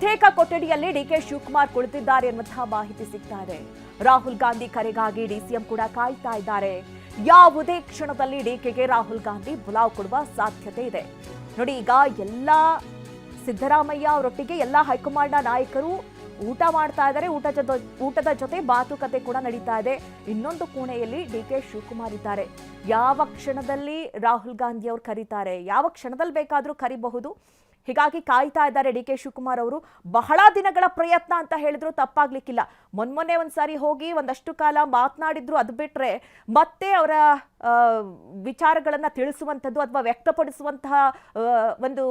ಪ್ರತ್ಯೇಕ ಕೊಠಡಿಯಲ್ಲಿ ಡಿಕೆ ಶಿವಕುಮಾರ್ ಕುಳಿತಿದ್ದಾರೆ ಎನ್ನುವಂತಹ ಮಾಹಿತಿ ಸಿಗ್ತಾ ಇದೆ. ರಾಹುಲ್ ಗಾಂಧಿ ಕರೆಗಾಗಿ ಡಿಸಿಎಂ ಕೂಡ ಕಾಯ್ತಾ ಇದ್ದಾರೆ. ಯಾವುದೇ ಕ್ಷಣದಲ್ಲಿ ಡಿಕೆಗೆ ರಾಹುಲ್ ಗಾಂಧಿ ಬುಲಾವ್ ಕೊಡುವ ಸಾಧ್ಯತೆ ಇದೆ. ನೋಡಿ, ಈಗ ಎಲ್ಲಾ ಸಿದ್ದರಾಮಯ್ಯ ಅವರೊಟ್ಟಿಗೆ ಎಲ್ಲ ಹೈಕಮಾಂಡ್ನ ನಾಯಕರು ಊಟ ಮಾಡ್ತಾ ಇದ್ದಾರೆ. ಊಟದ ಜೊತೆ ಮಾತುಕತೆ ಕೂಡ ನಡೀತಾ ಇದೆ. ಇನ್ನೊಂದು ಕೋಣೆಯಲ್ಲಿ ಡಿಕೆ ಶಿವಕುಮಾರ್ ಇದ್ದಾರೆ. ಯಾವ ಕ್ಷಣದಲ್ಲಿ ರಾಹುಲ್ ಗಾಂಧಿ ಅವರು ಕರೀತಾರೆ, ಯಾವ ಕ್ಷಣದಲ್ಲಿ ಬೇಕಾದರೂ ಕರಿಬಹುದು. ಹೀಗಾಗಿ ಕಾಯ್ತಾ ಇದ್ದಾರೆ ಡಿಕೆ ಶಿವಕುಮಾರ್ ಅವರು. ಬಹಳ ದಿನಗಳ ಪ್ರಯತ್ನ ಅಂತ ಹೇಳಿದ್ರು ತಪ್ಪಾಗ್ಲಿಕ್ಕಿಲ್ಲ. ಮೊನ್ನೆ ಒಂದ್ಸಾರಿ ಹೋಗಿ ಒಂದಷ್ಟು ಕಾಲ ಮಾತನಾಡಿದ್ರು. ಅದು ಬಿಟ್ರೆ ಮತ್ತೆ ಅವರ ವಿಚಾರಗಳನ್ನ ತಿಳಿಸುವಂಥದ್ದು ಅಥವಾ ವ್ಯಕ್ತಪಡಿಸುವಂತಹ ಒಂದು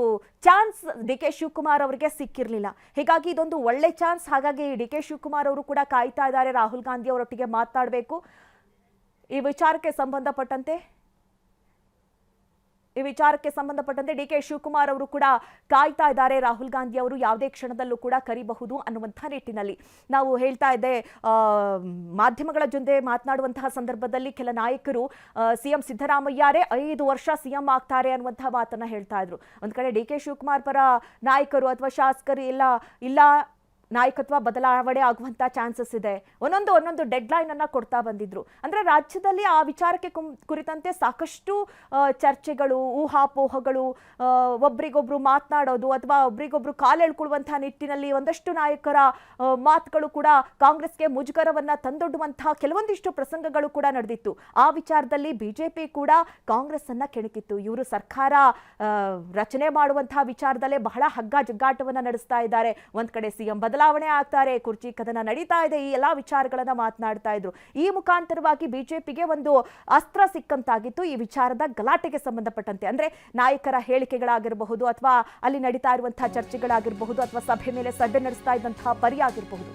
ಚಾನ್ಸ್ ಡಿಕೆ ಶಿವಕುಮಾರ್ ಅವರಿಗೆ ಸಿಕ್ಕಿರಲಿಲ್ಲ. ಹೀಗಾಗಿ ಇದೊಂದು ಒಳ್ಳೆ ಚಾನ್ಸ್. ಹಾಗಾಗಿ ಡಿಕೆ ಶಿವಕುಮಾರ್ ಅವರು ಕೂಡ ಕಾಯ್ತಾ ಇದ್ದಾರೆ ರಾಹುಲ್ ಗಾಂಧಿ ಅವರೊಟ್ಟಿಗೆ ಮಾತನಾಡಬೇಕು. ಈ ವಿಚಾರಕ್ಕೆ ಸಂಬಂಧಪಟ್ಟಂತೆ ಡಿಕೆ ಶಿವಕುಮಾರ್ ಅವರು ಕೂಡ ಕಾಯ್ತಾ ಇದ್ದಾರೆ. ರಾಹುಲ್ ಗಾಂಧಿ ಅವರು ಯಾವುದೇ ಕ್ಷಣದಲ್ಲೂ ಕೂಡ ಕರಿಬಹುದು ಅನ್ನುವಂಥ ನಿಟ್ಟಿನಲ್ಲಿ ನಾವು ಹೇಳ್ತಾ ಇದ್ದೆ. ಮಾಧ್ಯಮಗಳ ಜೊತೆ ಮಾತನಾಡುವಂತಹ ಸಂದರ್ಭದಲ್ಲಿ ಕೆಲ ನಾಯಕರು ಸಿಎಂ ಸಿದ್ದರಾಮಯ್ಯರೇ 5 ವರ್ಷ ಸಿಎಂ ಆಗ್ತಾರೆ ಅನ್ನುವಂತಹ ಮಾತನ್ನ ಹೇಳ್ತಾ ಇದ್ರು. ಒಂದ್ ಕಡೆ ಡಿಕೆ ಶಿವಕುಮಾರ್ ಪರ ನಾಯಕರು ಅಥವಾ ಶಾಸಕರು ಇಲ್ಲ ನಾಯಕತ್ವ ಬದಲಾವಣೆ ಆಗುವಂತ ಚಾನ್ಸಸ್ ಇದೆ. ಒಂದೊಂದು ಡೆಡ್ ಲೈನ್ ಅನ್ನ ಕೊಡ್ತಾ ಬಂದಿದ್ರು. ಅಂದ್ರೆ ರಾಜ್ಯದಲ್ಲಿ ಆ ವಿಚಾರಕ್ಕೆ ಕುರಿತಂತೆ ಸಾಕಷ್ಟು ಚರ್ಚೆಗಳು, ಊಹಾಪೋಹಗಳು, ಒಬ್ರಿಗೊಬ್ರು ಮಾತನಾಡೋದು ಅಥವಾ ಒಬ್ರಿಗೊಬ್ರು ಕಾಲೆಳ್ಕೊಳ್ಳುವಂತಹ ನಿಟ್ಟಿನಲ್ಲಿ ಒಂದಷ್ಟು ನಾಯಕರ ಮಾತುಗಳು ಕೂಡ ಕಾಂಗ್ರೆಸ್ಗೆ ಮುಜುಗರವನ್ನ ತಂದೊಡ್ಡುವಂತಹ ಕೆಲವೊಂದಿಷ್ಟು ಪ್ರಸಂಗಗಳು ಕೂಡ ನಡೆದಿತ್ತು. ಆ ವಿಚಾರದಲ್ಲಿ ಬಿಜೆಪಿ ಕೂಡ ಕಾಂಗ್ರೆಸ್ ಅನ್ನ ಕೆಣಕಿತ್ತು. ಇವರು ಸರ್ಕಾರ ರಚನೆ ಮಾಡುವಂತಹ ವಿಚಾರದಲ್ಲೇ ಬಹಳ ಹಗ್ಗ ಜಗ್ಗಾಟವನ್ನ ನಡೆಸ್ತಾ ಇದ್ದಾರೆ. ಒಂದ್ ಕಡೆ ಸಿಎಂ ಬದಲಾವಣೆ ಆಗ್ತಾರೆ, ಕುರ್ಚಿ ಕದನ ನಡೀತಾ ಇದೆ, ಈ ಎಲ್ಲಾ ವಿಚಾರಗಳನ್ನ ಮಾತನಾಡ್ತಾ ಇದ್ರು. ಈ ಮುಖಾಂತರವಾಗಿ ಬಿಜೆಪಿಗೆ ಒಂದು ಅಸ್ತ್ರ ಸಿಕ್ಕಂತಾಗಿತ್ತು ಈ ವಿಚಾರದ ಗಲಾಟೆಗೆ ಸಂಬಂಧಪಟ್ಟಂತೆ. ಅಂದ್ರೆ ನಾಯಕರ ಹೇಳಿಕೆಗಳಾಗಿರಬಹುದು ಅಥವಾ ಅಲ್ಲಿ ನಡೀತಾ ಇರುವಂತಹ ಚರ್ಚೆಗಳಾಗಿರಬಹುದು ಅಥವಾ ಸಭೆ ಮೇಲೆ ಸಭೆ ನಡೆಸ್ತಾ ಇದ್ದಂತಹ ಪರಿ ಆಗಿರಬಹುದು.